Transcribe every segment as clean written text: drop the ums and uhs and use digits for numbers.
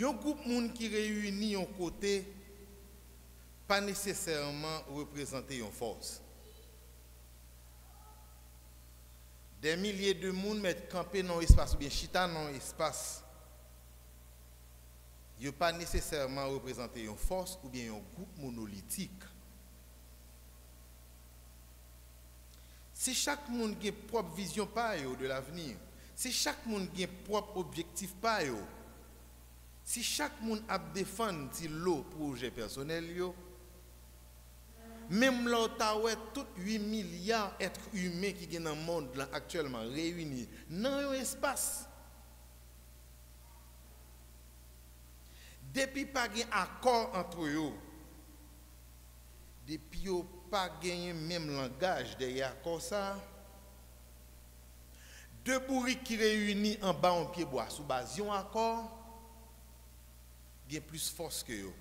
Un groupe moun qui réunit en côté pas nécessairement représenter une force. Des milliers de monde mettent campé dans l'espace ou bien chita dans l'espace. Ils ne pas nécessairement représenter une force ou bien un groupe monolithique. Si chaque monde a une propre vision de l'avenir, si chaque monde a un propre objectif, si chaque monde a défendu le projet personnel, même là, tous 8 milliards d'êtres humains qui sont dans le monde là, actuellement réunis dans un espace. Depuis pas un accord entre eux, depuis pas gagné même langage derrière accord ça, deux bourriques qui réunis en bas en pied bois sous base d'un accord, il y a plus force que eux.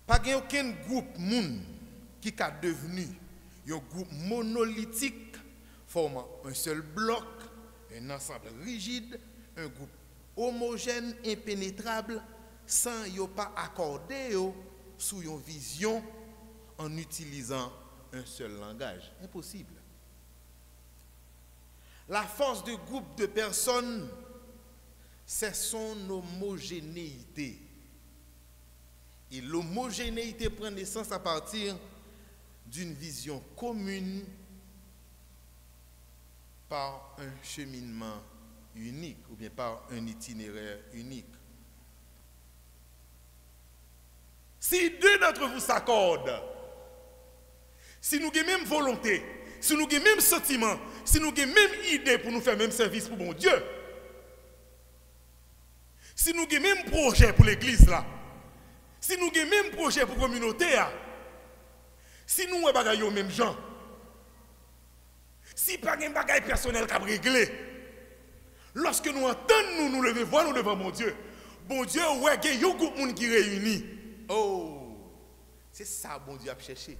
Pas aucun groupe moun qui a devenu un groupe monolithique formant un seul bloc, un ensemble rigide, un groupe homogène, impénétrable, sans yo pas accorder sous une vision en utilisant un seul langage. Impossible. La force de groupe de personnes, c'est son homogénéité. Et l'homogénéité prend naissance à partir d'une vision commune par un cheminement unique ou bien par un itinéraire unique. Si deux d'entre vous s'accordent, si nous avons même volonté, si nous avons même sentiment, si nous avons même idée pour nous faire même service pour mon Dieu, si nous avons même projet pour l'église là, si nous avons même projet pour la communauté, si nous avons les mêmes gens, si pas de bagaille personnel qui a réglé, lorsque nous entendons nous lever, voir nous devant mon Dieu, ouais, il y a un groupe qui réunit. Oh, c'est ça bon Dieu a cherché.